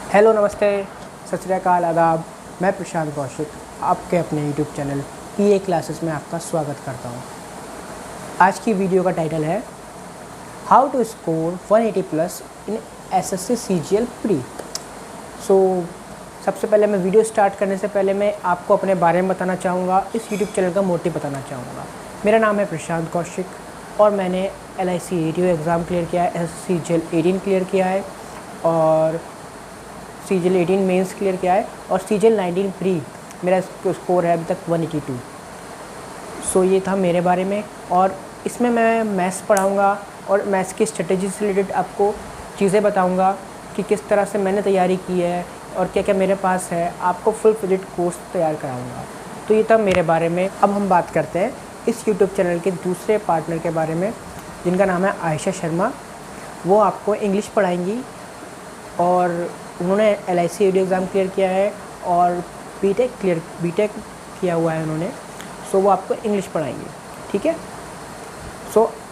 Hello, नमस्ते, सत श्री अकाल, आदाब। मैं प्रशांत कौशिक आपके अपने यूट्यूब चैनल पीए क्लासेस में आपका स्वागत करता हूं। आज की वीडियो का टाइटल है how to score 180 plus in SSC CGL pre. सबसे पहले मैं वीडियो स्टार्ट करने से पहले मैं आपको अपने बारे में बताना चाहूँगा, इस यूट्यूब चैनल का मोटिव बताना चाहूँगा। मेरा नाम है प्रशांत कौशिक और मैंने LIC ATO एग्ज़ाम क्लियर किया है, SSC CGL 18 क्लियर किया है और CGL 18 मेंस क्लियर किया है और CGL 19 प्री मेरा स्कोर है अभी तक 182। ये था मेरे बारे में और इसमें मैं मैथ्स पढ़ाऊँगा और मैथ्स की स्ट्रेटेजी से रिलेटेड आपको चीज़ें बताऊँगा कि किस तरह से मैंने तैयारी की है और क्या क्या मेरे पास है। आपको फुल फ्लेजेड कोर्स तैयार कराऊँगा। तो ये था मेरे बारे में। अब हम बात करते हैं इस यूट्यूब चैनल के दूसरे पार्टनर के बारे में, जिनका नाम है आयशा शर्मा। वो आपको इंग्लिश पढ़ाएंगी और उन्होंने LIC ATO एग्ज़ाम क्लियर किया है और बीटेक किया हुआ है उन्होंने। वो आपको इंग्लिश पढ़ाएंगे, ठीक है।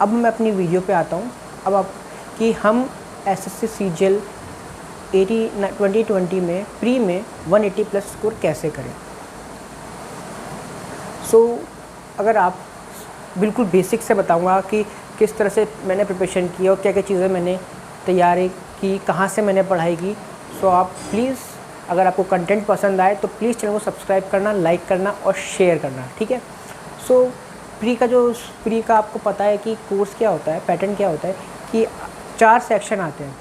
अब मैं अपनी वीडियो पे आता हूँ। अब आप कि हम SSC CGL 2020 में प्री में 180 प्लस स्कोर कैसे करें। अगर आप बिल्कुल बेसिक से बताऊँगा कि किस तरह से मैंने प्रिपरेशन की और क्या क्या चीज़ें मैंने तैयारी की, कहाँ से मैंने पढ़ाई की। आप प्लीज़, अगर आपको कंटेंट पसंद आए तो प्लीज़ चैनल को सब्सक्राइब करना, लाइक करना और शेयर करना, ठीक है। प्री का आपको पता है कि कोर्स क्या होता है, पैटर्न क्या होता है कि 4 सेक्शन आते हैं।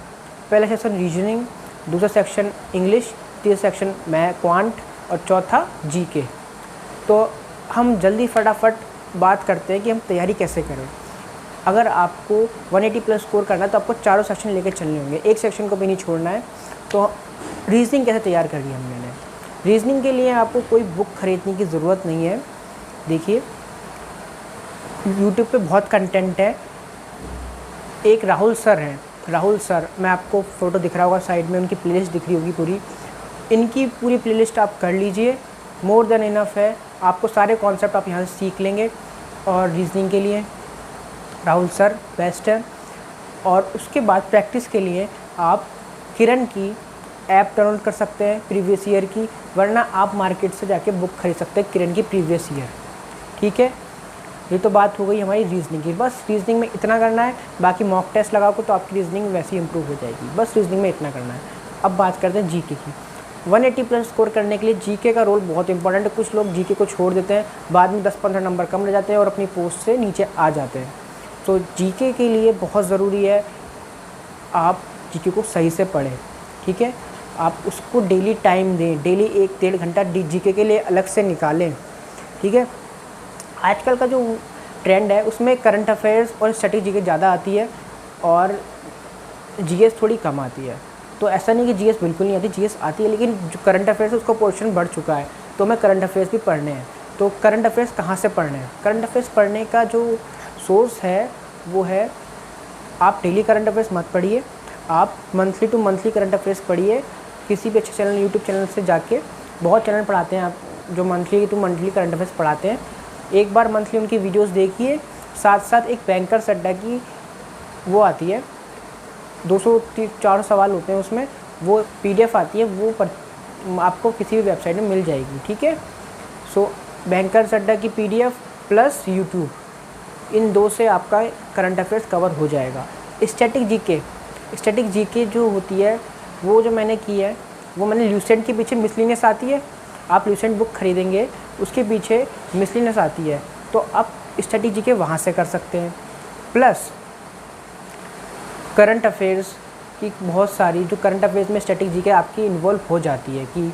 पहला सेक्शन रीजनिंग, दूसरा सेक्शन इंग्लिश, तीसरा सेक्शन क्वांट और चौथा GK। तो हम जल्दी फटाफट बात करते हैं कि हम तैयारी कैसे करें। अगर आपको 180 प्लस स्कोर करना है तो आपको चारों सेक्शन लेकर चलने होंगे, एक सेक्शन को भी नहीं छोड़ना है। तो रीजनिंग कैसे तैयार कर लिया हमने। रीजनिंग के लिए आपको कोई बुक खरीदने की ज़रूरत नहीं है। देखिए, यूट्यूब पे बहुत कंटेंट है। एक राहुल सर हैं, राहुल सर, मैं आपको फ़ोटो दिख रहा होगा साइड में, उनकी प्लेलिस्ट दिख रही होगी पूरी। इनकी पूरी प्लेलिस्ट आप कर लीजिए, मोर देन इनफ है। आपको सारे कॉन्सेप्ट आप यहाँ से सीख लेंगे। और रीजनिंग के लिए राहुल सर बेस्ट है। और उसके बाद प्रैक्टिस के लिए आप किरण की ऐप डाउनलोड कर सकते हैं प्रीवियस ईयर की, वरना आप मार्केट से जाके बुक खरीद सकते हैं किरण की प्रीवियस ईयर, ठीक है। ये तो बात हो गई हमारी रीजनिंग की। बस रीजनिंग में इतना करना है, बाकी मॉक टेस्ट लगाओ तो आपकी रीजनिंग वैसे ही इंप्रूव हो जाएगी। बस रीजनिंग में इतना करना है। अब बात करते हैं GK की। 180 प्लस स्कोर करने के लिए GK का रोल बहुत इंपॉर्टेंट है। कुछ लोग GK को छोड़ देते हैं, बाद में 10-15 नंबर कम रह जाते हैं और अपनी पोस्ट से नीचे आ जाते हैं। तो GK के लिए बहुत ज़रूरी है आप GK को सही से पढ़ें, ठीक है। आप उसको डेली टाइम दें, डेली 1-1.5 घंटा GK के लिए अलग से निकालें, ठीक है। आजकल का जो ट्रेंड है उसमें करंट अफेयर्स और स्टैटिक GK ज़्यादा आती है और GS थोड़ी कम आती है। तो ऐसा नहीं कि GS बिल्कुल नहीं आती, GS आती है, लेकिन जो करंट अफेयर्स है उसका पोर्शन बढ़ चुका है। तो मैं करंट अफेयर्स भी पढ़ने हैं। तो करंट अफेयर्स कहाँ से पढ़ने हैं? करंट अफेयर्स पढ़ने का जो सोर्स है वो है, आप डेली करंट अफेयर्स मत पढ़िए, आप monthly to monthly current affairs पढ़िए। किसी भी अच्छे चैनल, यूट्यूब चैनल से जाके, बहुत चैनल पढ़ाते हैं आप जो monthly to monthly current affairs पढ़ाते हैं। एक बार मंथली उनकी वीडियोस देखिए। साथ साथ एक बैंकर्स अड्डा की वो आती है, 200-400 सवाल होते हैं उसमें, वो PDF आती है, वो आपको किसी भी वेबसाइट में मिल जाएगी, ठीक है। बैंकर्स अड्डा की PDF प्लस यूट्यूब, इन 2 से आपका करंट अफेयर्स कवर हो जाएगा। स्टैटिक GK जो होती है, वो जो मैंने की है वो मैंने ल्यूसेंट के पीछे मिसलिनियस आती है, आप ल्यूसेंट बुक खरीदेंगे उसके पीछे मिसलिनियस आती है, तो आप स्टैटिक GK वहाँ से कर सकते हैं। प्लस करंट अफेयर्स की बहुत सारी, जो करंट अफेयर्स में स्टैटिक GK आपकी इन्वॉल्व हो जाती है कि,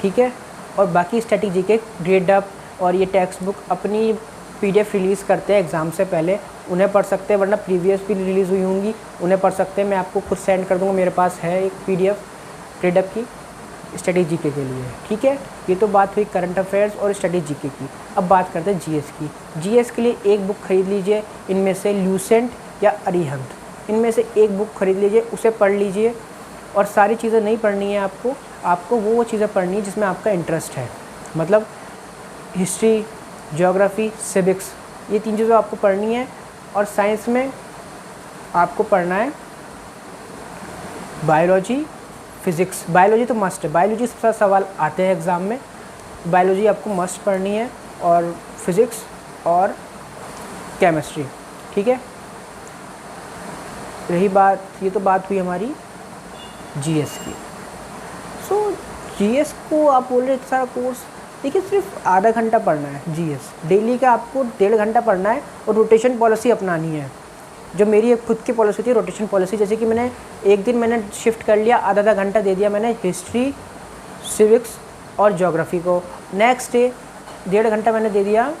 ठीक है। और बाकी स्टैटिक GK ग्रेड अप और ये टेक्स्ट बुक अपनी PDF रिलीज़ करते हैं एग्ज़ाम से पहले, उन्हें पढ़ सकते हैं, वरना प्रीवियस भी रिलीज़ हुई होंगी उन्हें पढ़ सकते हैं। मैं आपको खुद सेंड कर दूँगा, मेरे पास है एक PDF ग्रेड अप की स्टैटिक GK के लिए, ठीक है। ये तो बात हुई करंट अफेयर्स और स्टैटिक GK की। अब बात करते हैं GS की। GS के लिए एक बुक खरीद लीजिए, इनमें से ल्यूसेंट या अरिहंत, इनमें से एक बुक खरीद लीजिए, उसे पढ़ लीजिए। और सारी चीज़ें नहीं पढ़नी है आपको वो चीज़ें पढ़नी है जिसमें आपका इंटरेस्ट है। मतलब हिस्ट्री, ज्योग्राफी, सिविक्स, ये 3 चीज़ें आपको पढ़नी है। और साइंस में आपको पढ़ना है बायोलॉजी, फिज़िक्स। बायोलॉजी तो मस्ट है, बायोलॉजी से सारे सवाल आते हैं एग्ज़ाम में, बायोलॉजी आपको मस्ट पढ़नी है, और फिज़िक्स और केमिस्ट्री, ठीक है। रही बात, ये तो बात हुई हमारी जीएस की। सो जीएस को आप बोल रहे सारा कोर्स, देखिए सिर्फ आधा घंटा पढ़ना है जीएस, डेली का आपको 1.5 घंटा पढ़ना है, और रोटेशन पॉलिसी अपनानी है। जो मेरी खुद की पॉलिसी थी रोटेशन पॉलिसी, जैसे कि मैंने एक दिन मैंने शिफ्ट कर लिया, आधा घंटा दे दिया मैंने हिस्ट्री, सिविक्स और ज्योग्राफी को, नेक्स्ट डे 1.5 घंटा मैंने दे दिया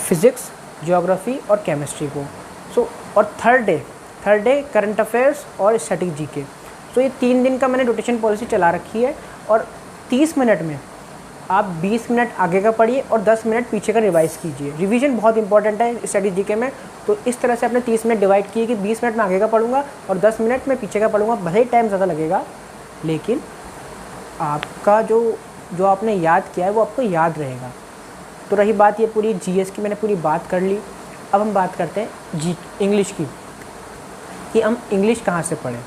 फिज़िक्स, ज्योग्राफी और केमिस्ट्री को। सो और थर्ड डे करंट अफेयर्स और स्टैटिक जीके। सो ये 3 दिन का मैंने रोटेशन पॉलिसी चला रखी है, और 30 मिनट में आप 20 मिनट आगे का पढ़िए और 10 मिनट पीछे का रिवाइज़ कीजिए। रिवीजन बहुत इंपॉर्टेंट है स्टडी जीके में, तो इस तरह से आपने 30 मिनट डिवाइड किए कि 20 मिनट में आगे का पढ़ूंगा और 10 मिनट में पीछे का पढ़ूंगा। भले ही टाइम ज़्यादा लगेगा, लेकिन आपका जो आपने याद किया है वो आपको याद रहेगा। तो रही बात ये पूरी जीएस की, मैंने पूरी बात कर ली। अब हम बात करते हैं इंग्लिश की, कि हम इंग्लिश कहाँ से पढ़ें।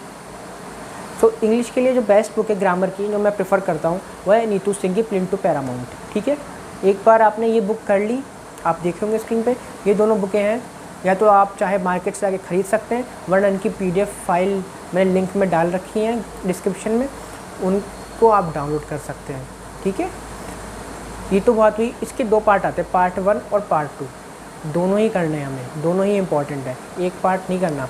तो इंग्लिश के लिए जो बेस्ट बुक है ग्रामर की, जो मैं प्रेफर करता हूँ, वह है नीतू सिंह की प्लिंटू पैरामाउंट, ठीक है। एक बार आपने ये बुक कर ली, आप देख होंगे स्क्रीन पे, ये दोनों बुकें हैं, या तो आप चाहे मार्केट से आके ख़रीद सकते हैं, वरना इनकी PDF फाइल मैंने लिंक में डाल रखी है डिस्क्रिप्शन में, उनको आप डाउनलोड कर सकते हैं, ठीक है। ये तो बात हुई, इसके 2 पार्ट आते हैं, पार्ट 1 और पार्ट 2, दोनों ही करने हैं हमें, दोनों ही इम्पॉर्टेंट है, एक पार्ट नहीं करना,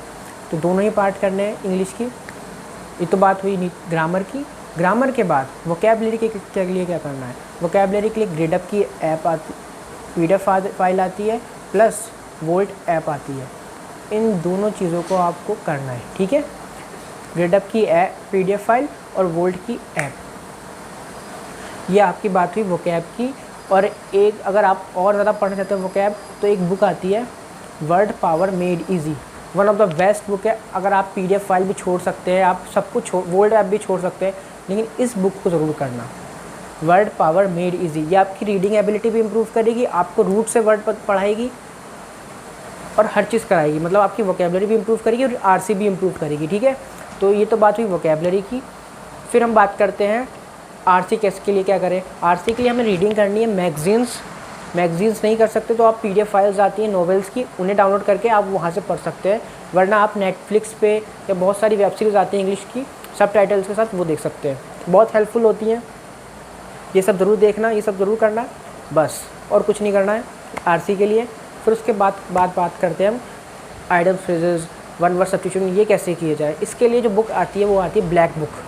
तो दोनों ही पार्ट करने हैं इंग्लिश की। ये तो बात हुई ग्रामर की। ग्रामर के बाद वोकैबलरी के लिए क्या करना है, वोकैबलरी के लिए ग्रेडअप की ऐप आती, PDF फाइल आती है, प्लस वोल्ट ऐप आती है। इन दोनों चीज़ों को आपको करना है, ठीक है। ग्रेडअप की ऐप PDF फाइल और वोल्ट की ऐप, ये आपकी बात हुई वोकैब की। और एक अगर आप और ज़्यादा पढ़ना चाहते हो वोकैब, तो एक बुक आती है word power made easy, one of the best book है। अगर आप PDF फाइल भी छोड़ सकते हैं, आप सब कुछ वोल्ट ऐप भी छोड़ सकते हैं, लेकिन इस बुक को ज़रूर करना, वर्ड पावर मेड इजी। ये आपकी रीडिंग एबिलिटी भी इम्प्रूव करेगी, आपको रूट से वर्ड पढ़ाएगी और हर चीज़ कराएगी, मतलब आपकी वोकैबलरी भी इम्प्रूव करेगी और RC भी इम्प्रूव करेगी, ठीक है। तो ये तो बात हुई वोकैबलरी की। फिर हम बात करते हैं RC कैसे के लिए क्या करें। RC के लिए हमें रीडिंग करनी है मैगज़ीन्स नहीं कर सकते तो आप PDF फाइल्स आती हैं नॉवेल्स की, उन्हें डाउनलोड करके आप वहाँ से पढ़ सकते हैं, वरना आप नेटफ्लिक्स पे या बहुत सारी वेब सीरीज़ आती हैं इंग्लिश की सब टाइटल्स के साथ, वो देख सकते हैं, बहुत हेल्पफुल होती हैं। ये सब ज़रूर देखना, ये सब ज़रूर करना, बस और कुछ नहीं करना है RC के लिए। फिर उसके बाद बात करते हैं हम idle phrases, one word substitution, ये कैसे किए जाए। इसके लिए जो बुक आती है वो आती है black book,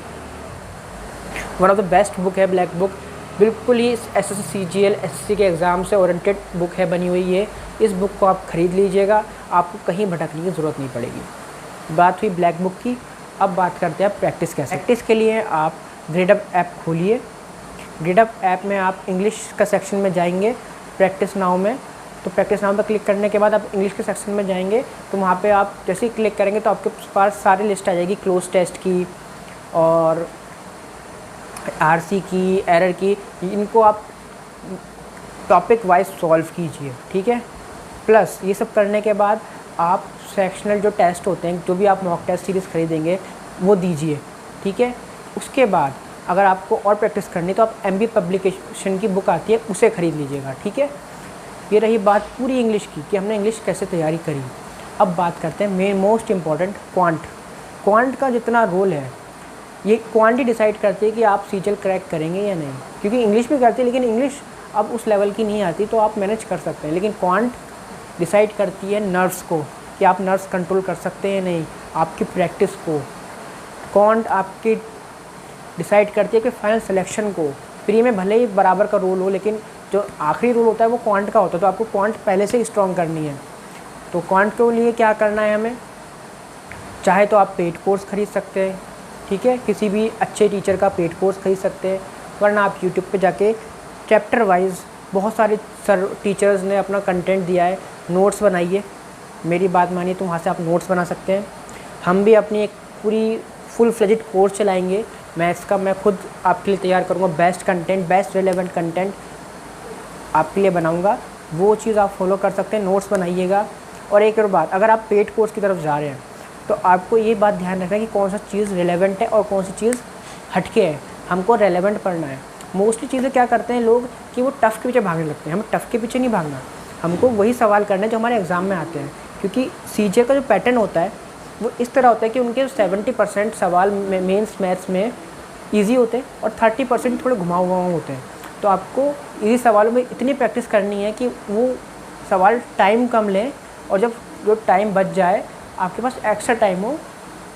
one of the best book है ब्लैक बुक, बिल्कुल ही SSC CGL SSC के एग्ज़ाम से ओरिएंटेड बुक है बनी हुई है। इस बुक को आप ख़रीद लीजिएगा, आपको कहीं भटकने की ज़रूरत नहीं पड़ेगी। बात हुई ब्लैक बुक की। अब बात करते हैं प्रैक्टिस कैसे। प्रैक्टिस के लिए आप ग्रेडअप ऐप खोलिए। ग्रेडअप ऐप में आप इंग्लिश का सेक्शन में जाएंगे, प्रैक्टिस नाउ में, तो प्रैक्टिस नाउ पर क्लिक करने के बाद आप इंग्लिश के सेक्शन में जाएंगे, तो वहाँ पे आप जैसे ही क्लिक करेंगे तो आपके पास सारी लिस्ट आ जाएगी, क्लोज टेस्ट की और RC की, एरर की, इनको आप टॉपिक वाइज सॉल्व कीजिए, ठीक है। प्लस ये सब करने के बाद आप सेक्शनल जो टेस्ट होते हैं, जो भी आप मॉक टेस्ट सीरीज़ खरीदेंगे वो दीजिए, ठीक है। उसके बाद अगर आपको और प्रैक्टिस करनी तो आप MB पब्लिकेशन की बुक आती है उसे ख़रीद लीजिएगा, ठीक है। ये रही बात पूरी इंग्लिश की कि हमने इंग्लिश कैसे तैयारी करी। अब बात करते हैं मेन मोस्ट इम्पॉर्टेंट क्वांट का जितना रोल है, ये क्वांटिटी डिसाइड करती है कि आप CGL क्रैक करेंगे या नहीं, क्योंकि इंग्लिश भी करती है लेकिन इंग्लिश अब उस लेवल की नहीं आती, तो आप मैनेज कर सकते हैं, लेकिन क्वांट डिसाइड करती है नर्व्स को कि आप नर्व्स कंट्रोल कर सकते हैं नहीं, आपकी प्रैक्टिस को। क्वांट आपकी डिसाइड करती है कि फाइनल सिलेक्शन को, प्री में भले ही बराबर का रोल हो, लेकिन जो आखिरी रोल होता है वो क्वांट का होता है, तो आपको क्वांट पहले से ही स्ट्रॉन्ग करनी है। तो क्वांट के लिए क्या करना है हमें, चाहे तो आप पेड कोर्स ख़रीद सकते हैं, ठीक है, किसी भी अच्छे टीचर का पेड कोर्स खरीद सकते हैं, वरना आप यूट्यूब पे जाके चैप्टर वाइज बहुत सारे टीचर्स ने अपना कंटेंट दिया है, नोट्स बनाइए, मेरी बात मानिए तो वहाँ से आप नोट्स बना सकते हैं। हम भी अपनी एक पूरी फुल फ्लेजेड कोर्स चलाएंगे मैथ्स का, मैं खुद आपके लिए तैयार करूँगा, best content, best relevant content आपके लिए बनाऊँगा, वो चीज़ आप फॉलो कर सकते हैं, नोट्स बनाइएगा। और एक और बात, अगर आप पेड कोर्स की तरफ जा रहे हैं तो आपको ये बात ध्यान रखना है कि कौन सा चीज़ रिलेवेंट है और कौन सी चीज़ हटके है। हमको रेलेवेंट पढ़ना है। मोस्टली चीज़ें क्या करते हैं लोग कि वो टफ़ के पीछे भागने लगते हैं। हमें टफ़ के पीछे नहीं भागना, हमको वही सवाल करना है जो हमारे एग्ज़ाम में आते हैं। क्योंकि सीजे का जो पैटर्न होता है वो इस तरह होता है कि उनके 70% सवाल मेंस मैथ्स में ईजी होते हैं और 30% थोड़े घुमाव होते हैं। तो आपको इजी सवालों में इतनी प्रैक्टिस करनी है कि वो सवाल टाइम कम लें, और जब जो टाइम बच जाए आपके पास एक्स्ट्रा टाइम हो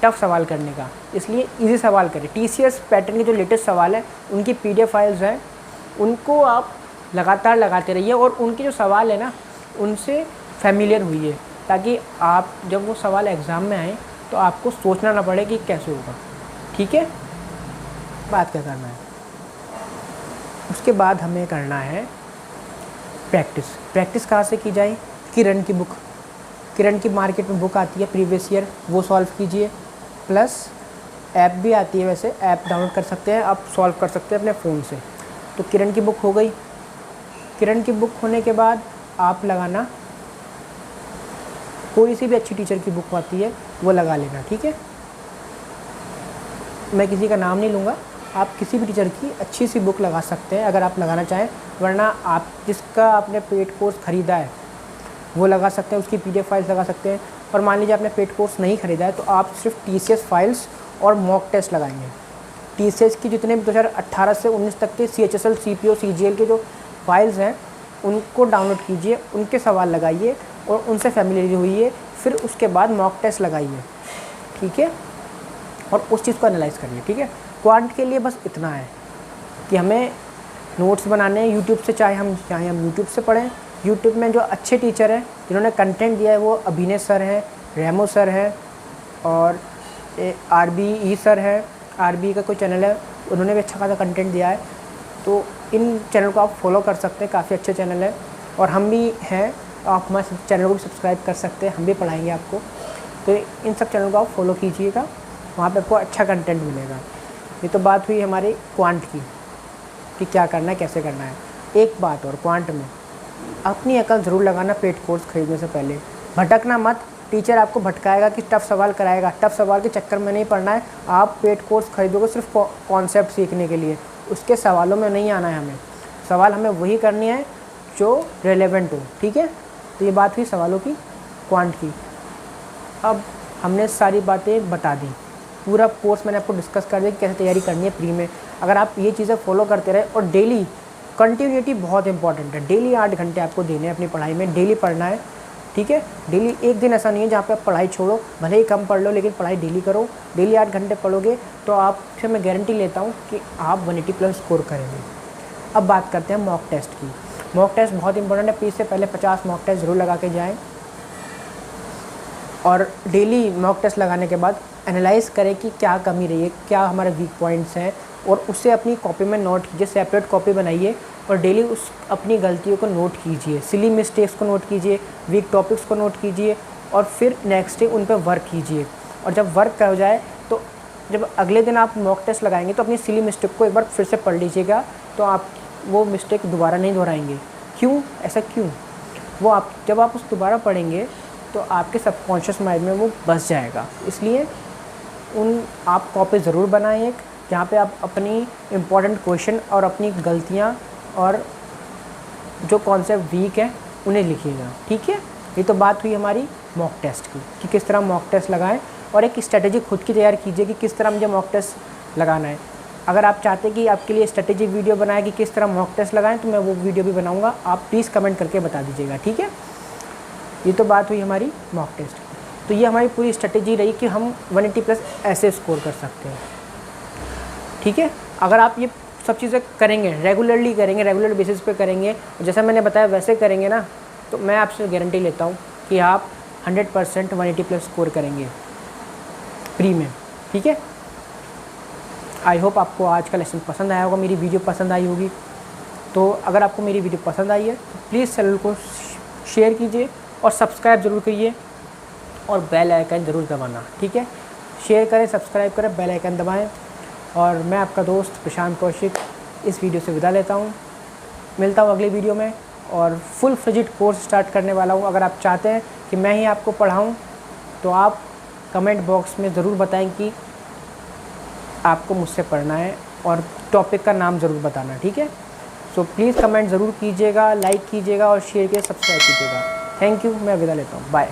टफ़ सवाल करने का। इसलिए इजी सवाल करें। टीसीएस पैटर्न के जो लेटेस्ट सवाल हैं उनकी पीडीएफ फाइल्स हैं, उनको आप लगातार लगाते रहिए और उनके जो सवाल है ना उनसे फैमिलियर हुइए, ताकि आप जब वो सवाल एग्ज़ाम में आए तो आपको सोचना ना पड़े कि कैसे होगा। ठीक है, बात क्या करना है। उसके बाद हमें करना है प्रैक्टिस। प्रैक्टिस कहाँ से की जाए? किरण की बुक, किरण की मार्केट में बुक आती है प्रीवियस ईयर, वो सॉल्व कीजिए। प्लस ऐप भी आती है, वैसे ऐप डाउनलोड कर सकते हैं आप, सॉल्व कर सकते हैं अपने फ़ोन से। तो किरण की बुक हो गई। किरण की बुक होने के बाद आप लगाना कोई सी भी अच्छी टीचर की बुक आती है वो लगा लेना। ठीक है, मैं किसी का नाम नहीं लूँगा, आप किसी भी टीचर की अच्छी सी बुक लगा सकते हैं अगर आप लगाना चाहें, वरना आप जिसका आपने पेड कोर्स ख़रीदा है वो लगा सकते हैं, उसकी पीडीएफ फाइल्स लगा सकते हैं। और मान लीजिए आपने पेड कोर्स नहीं ख़रीदा है तो आप सिर्फ टीसीएस फाइल्स और मॉक टेस्ट लगाएंगे। टीसीएस की जितने भी 2018 से 19 तक के सीएचएसएल, सीपीओ, सीजीएल के जो फाइल्स हैं उनको डाउनलोड कीजिए, उनके सवाल लगाइए और उनसे फैमिलियर हुइए। फिर उसके बाद मॉक टेस्ट लगाइए। ठीक है, और उस चीज़ को एनालाइज़ करिए। ठीक है, क्वांट के लिए बस इतना है कि हमें नोट्स बनाने हैं यूट्यूब से, चाहे हम यूट्यूब से पढ़ें। यूट्यूब में जो अच्छे टीचर हैं जिन्होंने कंटेंट दिया है वो अभिनय सर हैं, रेमो सर हैं और आरबी सर हैं। आरबी का कोई चैनल है, उन्होंने भी अच्छा खासा कंटेंट दिया है। तो इन चैनल को आप फॉलो कर सकते हैं, काफ़ी अच्छे चैनल है। और हम भी हैं, आप हमारे चैनल को भी सब्सक्राइब कर सकते हैं, हम भी पढ़ाएंगे आपको। तो इन सब चैनल को आप फॉलो कीजिएगा, वहाँ पे आपको अच्छा कंटेंट मिलेगा। ये तो बात हुई हमारी क्वांट की कि क्या करना है, कैसे करना है। एक बात और, क्वांट में अपनी अकल ज़रूर लगाना पेड कोर्स खरीदने से पहले। भटकना मत, टीचर आपको भटकाएगा कि टफ़ सवाल कराएगा, टफ़ सवाल के चक्कर में नहीं पढ़ना है। आप पेड कोर्स खरीदोगे सिर्फ कॉन्सेप्ट सीखने के लिए, उसके सवालों में नहीं आना है हमें। सवाल हमें वही करनी है जो रेलेवेंट हो। ठीक है, तो ये बात हुई सवालों की, क्वांट की। अब हमने सारी बातें बता दी, पूरा कोर्स मैंने आपको डिस्कस कर दिया कि कैसे तैयारी करनी है प्री में। अगर आप ये चीज़ें फॉलो करते रहे, और डेली कंटिन्यूटी बहुत इंपॉर्टेंट है। डेली 8 घंटे आपको देने हैं अपनी पढ़ाई में, डेली पढ़ना है। ठीक है, डेली एक दिन ऐसा नहीं है जहाँ पे आप पढ़ाई छोड़ो, भले ही कम पढ़ लो लेकिन पढ़ाई डेली करो। डेली 8 घंटे पढ़ोगे तो आपसे मैं गारंटी लेता हूँ कि आप 180+ स्कोर करेंगे। अब बात करते हैं मॉक टेस्ट की। मॉक टेस्ट बहुत इंपॉर्टेंट है, प्लीज़ से पहले 50 मॉक टेस्ट ज़रूर लगा के जाएँ। और डेली मॉक टेस्ट लगाने के बाद एनालाइज़ करें कि क्या कमी रही है, क्या हमारे वीक पॉइंट्स हैं, और उससे अपनी कॉपी में नोट कीजिए। सेपरेट कॉपी बनाइए और डेली उस अपनी गलतियों को नोट कीजिए, सिली मिस्टेक्स को नोट कीजिए, वीक टॉपिक्स को नोट कीजिए, और फिर नेक्स्ट डे उन पर वर्क कीजिए। और जब वर्क हो जाए तो जब अगले दिन आप मॉक टेस्ट लगाएंगे तो अपनी सिली मिस्टेक को एक बार फिर से पढ़ लीजिएगा, तो आप वो मिस्टेक दोबारा नहीं दोहराएंगे। क्यों, ऐसा क्यों? वो आप जब आप उस दोबारा पढ़ेंगे तो आपके सबकॉन्शियस माइंड में वो बस जाएगा। इसलिए आप कॉपी ज़रूर बनाएं एक, जहाँ पे आप अपनी इम्पॉर्टेंट क्वेश्चन और अपनी गलतियाँ और जो कॉन्सेप्ट वीक है उन्हें लिखिएगा। ठीक है, ये तो बात हुई हमारी मॉक टेस्ट की कि किस तरह मॉक टेस्ट लगाएं, और एक स्ट्रेटेजी खुद की तैयार कीजिए कि किस तरह मुझे मॉक टेस्ट लगाना है। अगर आप चाहते हैं कि आपके लिए स्ट्रेटेजिक वीडियो बनाए कि किस तरह मॉक टेस्ट लगाएं तो मैं वो वीडियो भी बनाऊँगा, आप प्लीज़ कमेंट करके बता दीजिएगा। ठीक है, ये तो बात हुई हमारी मॉक टेस्ट की। तो ये हमारी पूरी स्ट्रेटेजी रही कि हम 180+ ऐसे स्कोर कर सकते हैं। ठीक है, अगर आप ये सब चीज़ें करेंगे, रेगुलरली करेंगे, रेगुलर बेसिस पे करेंगे, जैसा मैंने बताया वैसे करेंगे ना, तो मैं आपसे गारंटी लेता हूँ कि आप 100% 180+ स्कोर करेंगे प्री में। ठीक है, आई होप आपको आज का लेसन पसंद आया होगा, मेरी वीडियो पसंद आई होगी। तो अगर आपको मेरी वीडियो पसंद आई है तो प्लीज़ चैनल को शेयर कीजिए और सब्सक्राइब ज़रूर करिए और बेल आइकन ज़रूर दबाना। ठीक है, शेयर करें, सब्सक्राइब करें, बेल आइकन दबाएं। और मैं आपका दोस्त प्रशांत कौशिक इस वीडियो से विदा लेता हूँ। मिलता हूँ अगली वीडियो में, और फुल फ्लेजेड कोर्स स्टार्ट करने वाला हूँ। अगर आप चाहते हैं कि कि मैं ही आपको पढ़ाऊँ, तो आप कमेंट बॉक्स में ज़रूर बताएं कि आपको मुझसे पढ़ना है, और टॉपिक का नाम ज़रूर बताना, ठीक है। सो प्लीज़ कमेंट ज़रूर कीजिएगा, लाइक कीजिएगा और शेयर कीजिए, सब्सक्राइब कीजिएगा। थैंक यू, मैं विदा लेता हूँ, बाय।